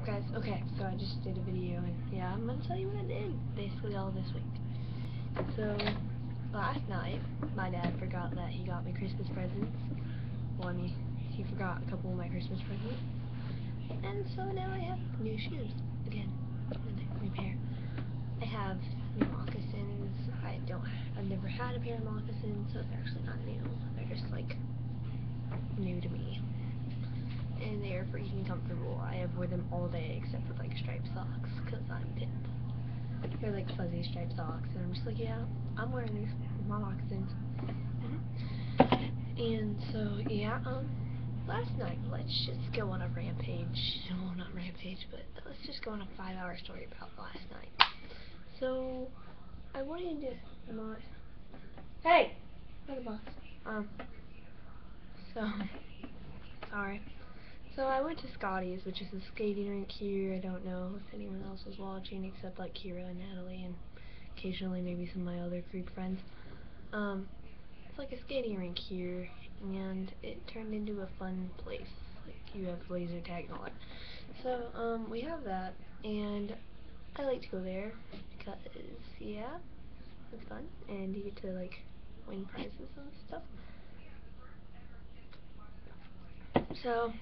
up, guys? Okay, so I just did a video, and yeah, I'm gonna tell you what I did basically all this week. So, last night, my dad forgot that he got me Christmas presents. Well, I mean, he forgot a couple of my Christmas presents. And so now I have new shoes. Again, a new pair. I have new moccasins. I've never had a pair of moccasins, so they're actually not new. They're just, like, new to me. And they are freaking comfortable. I have worn them all day except for like striped socks because I'm pimp. They're like fuzzy striped socks, and I'm just like, yeah, I'm wearing these with my moccasins. And so yeah, last night, let's just go on a rampage. Well, not rampage, but let's just go on a 5-hour story about last night. So I wanted to not. Hey, not the boss. So sorry. So I went to Scotties, which is a skating rink here. I don't know if anyone else was watching except like Kira and Natalie and occasionally maybe some of my other group friends. It's like a skating rink here, and it turned into a fun place. Like you have laser tag and all that. So we have that, and I like to go there because yeah, it's fun, and you get to like win prizes and stuff. So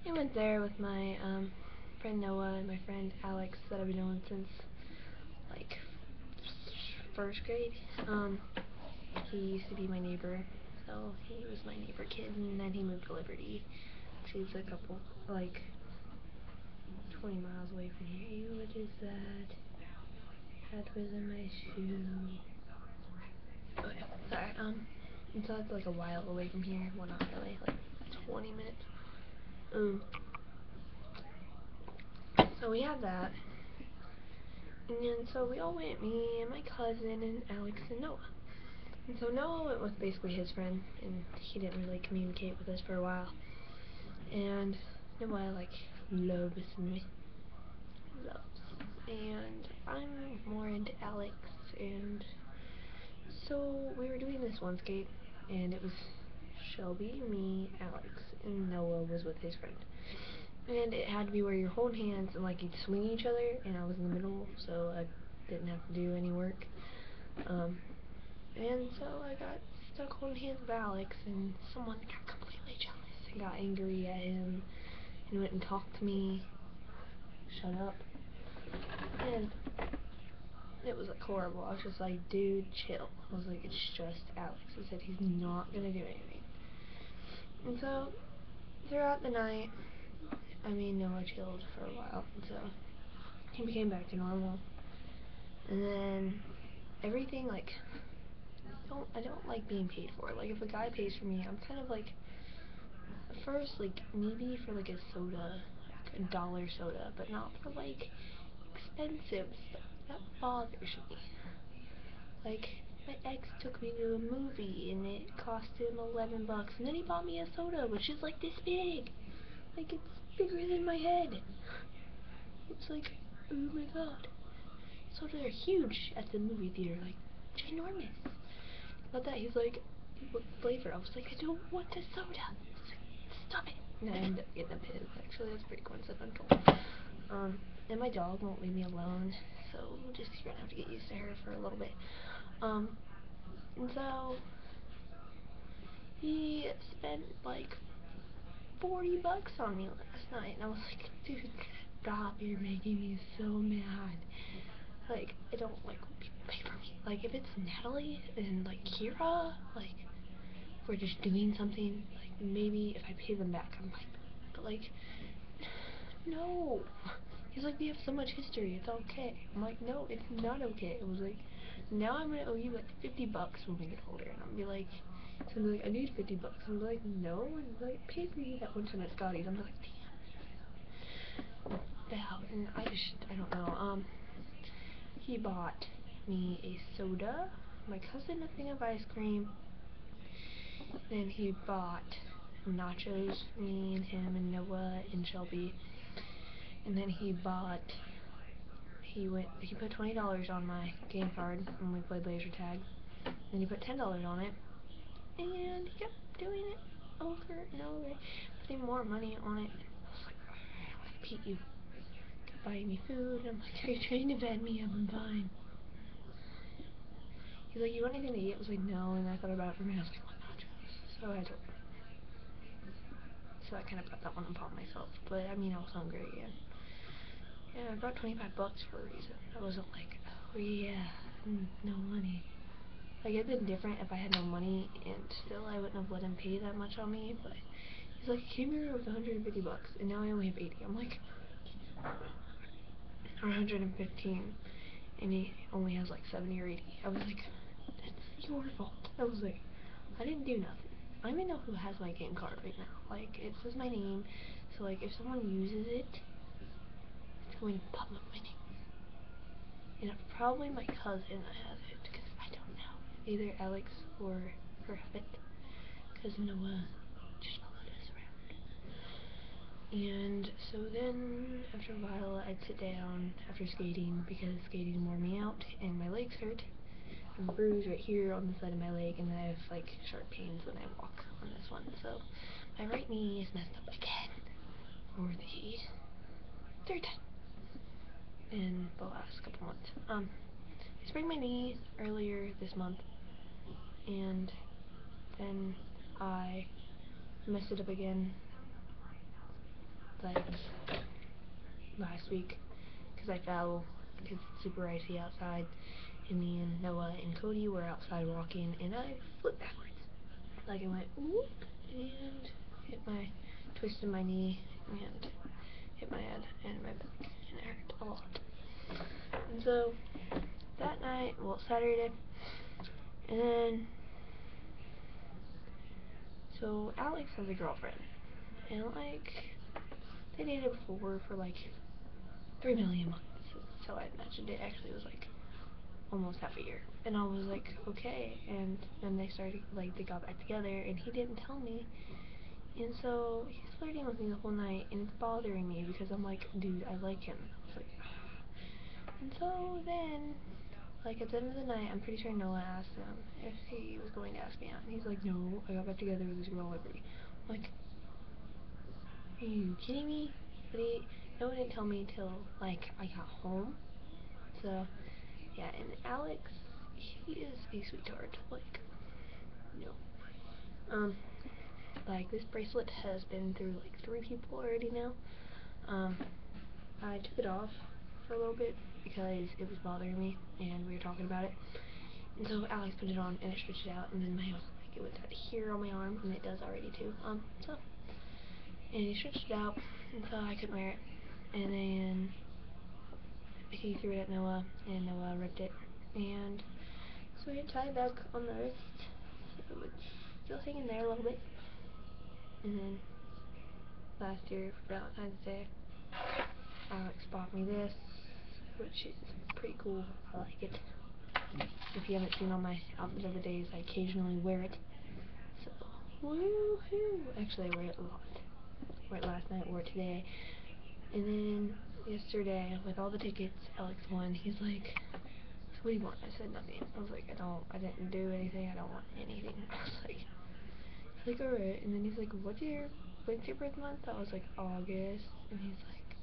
I went there with my friend Noah and my friend Alex that I've known since like first grade. He used to be my neighbor, so he was my neighbor kid, and then he moved to Liberty, which is a couple like 20 miles away from here. Ew, what is that? That was in my shoe. Okay, sorry. And so it's like a while away from here. Well, not really, like 20 minutes. So we have that. And so we all went, me and my cousin and Alex and Noah. And so Noah went with basically his friend, and he didn't really communicate with us for a while. And Noah, like, loves me. Loves. And I'm more into Alex, and so we were doing this one skate, and it was Shelby, me, Alex, and Noah was with his friend. And it had to be where you're holding hands and like you'd swing each other, and I was in the middle, so I didn't have to do any work. And so I got stuck holding hands with Alex, and someone got completely jealous and got angry at him and went and talked to me. Shut up. And it was like horrible. I was just like, dude, chill. I was like, it's just Alex. I said he's not gonna do anything. And so throughout the night, Noah chilled for a while, and so he became back to normal. And then everything, like, I don't like being paid for. Like, if a guy pays for me, I'm kind of like, at first, like, maybe for like a soda, like a dollar soda, but not for like expensive stuff. That bothers me. Like, my ex took me to a movie and it cost him $11, and then he bought me a soda, which is like this big. Like, it's bigger than my head. It's like, oh my god. Sodas are huge at the movie theater, like, ginormous. About that, he's like, what flavor? I was like, I don't want a soda. He's like, stop it. And I ended up getting him his. Actually, that's pretty coincidental. And my dog won't leave me alone, so we'll just gonna have to get used to her for a little bit. And so he spent like $40 on me last night, and I was like, dude, stop, you're making me so mad. Like, I don't like when people pay for me. Like, if it's Natalie and like Kira, like, if we're just doing something, like, maybe if I pay them back, I'm like, but like, no. He's like, we have so much history, it's okay. I'm like, no, it's not okay. It was like, now I'm gonna owe you like $50 when we get older, and I'm gonna be like, he's gonna be like, I need $50. I'm gonna be like, no, and he's like, pay for me that one time at Scotties. I'm gonna be like, damn. And I don't know. He bought me a soda, my cousin a thing of ice cream, then he bought nachos, me and him and Noah and Shelby, and then he put $20 on my game card when we played laser tag, then he put $10 on it, and he kept doing it over and over, putting more money on it. I was like, Pete, you kept buying me food. And I'm like, are you trying to bed me up? I'm fine. He's like, you want anything to eat? I was like, no. And I thought about it for a minute. I was like, what nachos? So I told him. So I kind of brought that one upon myself. But I mean, I was hungry again. Yeah, I brought $25 for a reason. I wasn't like, oh yeah, no money. Like, it'd been different if I had no money, and still I wouldn't have let him pay that much on me, but he's like, I came here with $150, and now I only have 80. I'm like, or 115, and he only has like 70 or 80. I was like, that's your fault. I was like, I didn't do nothing. I don't even know who has my game card right now. Like, it says my name, so like, if someone uses it, it's going to pop up my name. And it's probably my cousin that has it, because I don't know. Either Alex or her have it, because Noah just followed us around. And so then, after a while, I'd sit down after skating, because skating wore me out, and my legs hurt. I'm bruised right here on the side of my leg, and I have like sharp pains when I walk on this one. So my right knee is messed up again for the third time in the last couple months. I sprained my knee earlier this month, and then I messed it up again like last week because I fell because it's super icy outside, and me and Noah and Cody were outside walking, and I flipped backwards. Like, I went whoop and twisted my knee and hit my head and my back, and it hurt a lot. And so that night, well, Saturday, and then so Alex has a girlfriend, and like they dated before for like 3 million months. So I imagined it actually was like almost half a year, and I was like, okay. And then they started, like, they got back together, and he didn't tell me, and so he's flirting with me the whole night, and it's bothering me because I'm like, dude, I like him. It's like, and so then, like, at the end of the night, I'm pretty sure Noah asked him if he was going to ask me out, and he's like, no, I got back together with this girl already. I'm like, are you kidding me? But Noah didn't tell me until like I got home. So yeah, and Alex, he is a sweetheart. Like, no. Like, this bracelet has been through like 3 people already now. I took it off for a little bit because it was bothering me, and we were talking about it. And so Alex put it on, and it stretched out, and then it was out here on my arm, and it does already too. And he stretched it out, and so I couldn't wear it. And then he threw it at Noah, and Noah ripped it. And so we tied it back on the wrist, so it's still hanging there a little bit. And then last year for Valentine's Day, Alex bought me this, which is pretty cool. I like it. If you haven't seen all my outfit of the days, I occasionally wear it. So, woohoo! Actually, I wear it a lot. Wore it last night, wore it today. And then yesterday, with all the tickets, Alex won. He's like, so what do you want? I said nothing. I was like, I didn't do anything. I don't want anything. I was like, alright. And then he's like, when's your birth month? I was like, August. And he's like,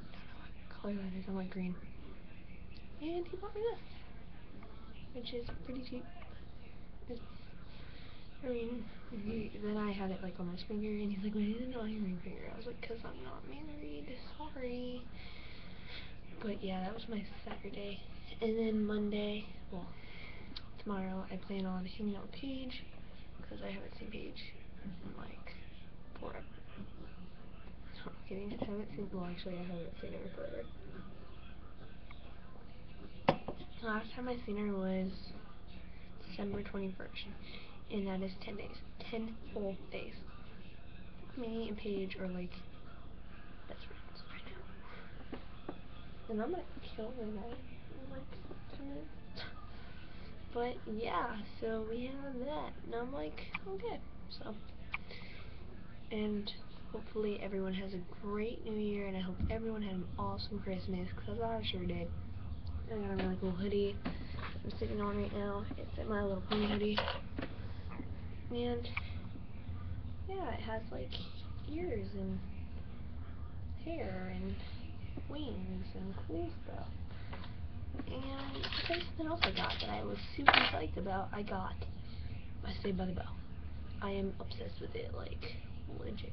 I don't know what color that is. I'm like, green. And he bought me this, which is pretty cheap. Then I had it like on my finger, and he's like, why is it on your ring finger? I was like, because I'm not married. Sorry. But yeah, that was my Saturday. And then Monday, well, tomorrow, I plan on hanging out with Paige, because I haven't seen Paige in like forever. No, I'm kidding. Actually, I haven't seen her forever. The last time I seen her was December 21st, and that is 10 days. 10 whole days. Me and Paige are like best friends right now. And I'm gonna kill her now in like 2 minutes. But yeah, so we have that, and I'm like, okay. So, and hopefully everyone has a great New Year, and I hope everyone had an awesome Christmas, because I sure did. I got a really cool hoodie I'm sitting on right now. It's a My Little Pony hoodie, and yeah, it has like ears, and hair and wings and cool stuff. And there's something else I got that I was super psyched about. I got my Saved by the Bell. I am obsessed with it, like, legit.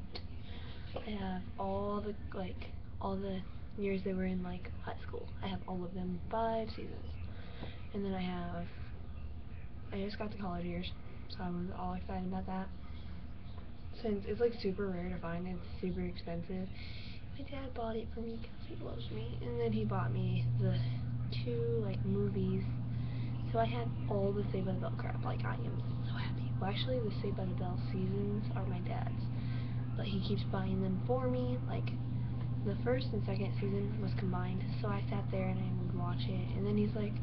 I have all the years they were in, like, high school. I have all of them, 5 seasons. And then I just got the college years, so I was all excited about that. Since it's, like, super rare to find, it's super expensive. My dad bought it for me because he loves me, and then he bought me the 2, like, movies. So I had all the Saved by the Bell crap. Like, I am so happy. Well, actually, the Saved by the Bell seasons are my dad's, but he keeps buying them for me. Like, the first and second season was combined, so I sat there and I would watch it. And then he's like,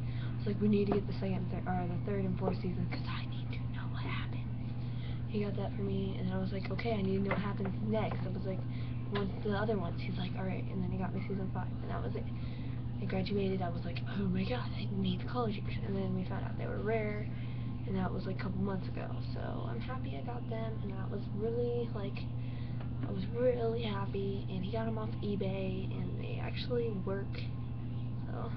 we need to get the the third and fourth season because I need to know what happens. He got that for me, and then I was like, okay, I need to know what happens next. I was like, what's the other ones? He's like, alright, and then he got me season 5, and that was it. I graduated, I was like, oh my god, I need the college years. And then we found out they were rare, and that was like a couple months ago. So I'm happy I got them, and that was really, like, I was really happy. And he got them off eBay, and they actually work. So,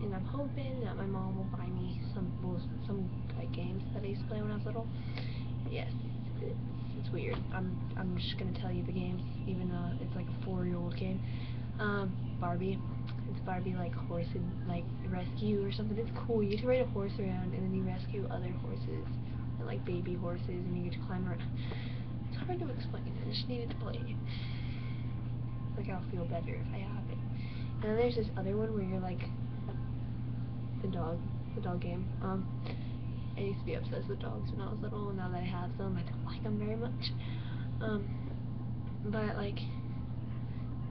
and I'm hoping that my mom will buy me some like games that I used to play when I was little. Yes, it's weird. I'm just gonna tell you the games, even though it's like a 4-year-old game. Barbie. It's Barbie, like, horse and, like, rescue or something. It's cool. You get to ride a horse around, and then you rescue other horses, and, like, baby horses, and you get to climb around. It's hard to explain. I just needed to play it. Like, I'll feel better if I have it. And then there's this other one where you're, like, the dog game. I used to be obsessed with dogs when I was little, and now that I have them, I don't like them very much. But, like,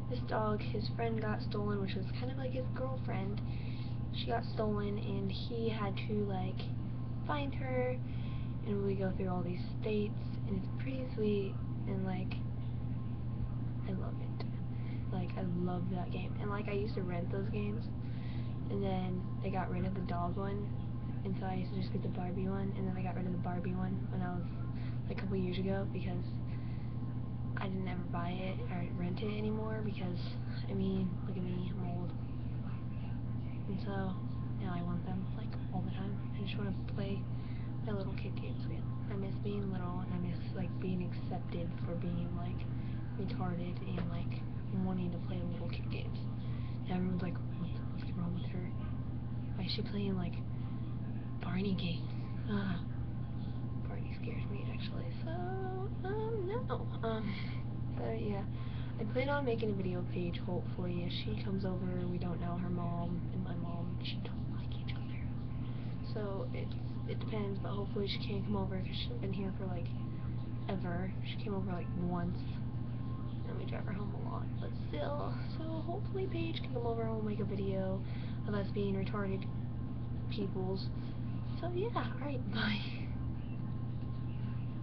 this dog, his friend got stolen, which was kind of like his girlfriend. She got stolen, and he had to, like, find her, and we go through all these states, and it's pretty sweet, and, like, I love it. Like, I love that game. And, like, I used to rent those games, and then they got rid of the dog one, and so I used to just get the Barbie one, and then they got rid of the Barbie one when I was, like, a couple years ago, because I didn't ever buy it or rent it anymore, because, I mean, look at me, I'm old. And so, now I want them, like, all the time. I just want to play my little kid games again. I miss being little, and I miss, like, being accepted for being, like, retarded and, like, wanting to play little kid games. And everyone's like, what's wrong with her? Why is she playing, like, Barney games? Barney scares me, actually. So, no. But yeah. I plan on making a video of Paige, hopefully. If she comes over, we don't know her mom, and my mom, she don't like each other. So, it depends, but hopefully she can't come over, because she's been here for, like, ever. She came over, like, once, and we drive her home a lot, but still. So, hopefully Paige can come over and we'll make a video of us being retarded peoples. So, yeah, alright, bye.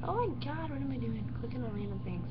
Oh my god, what am I doing? Clicking on random things.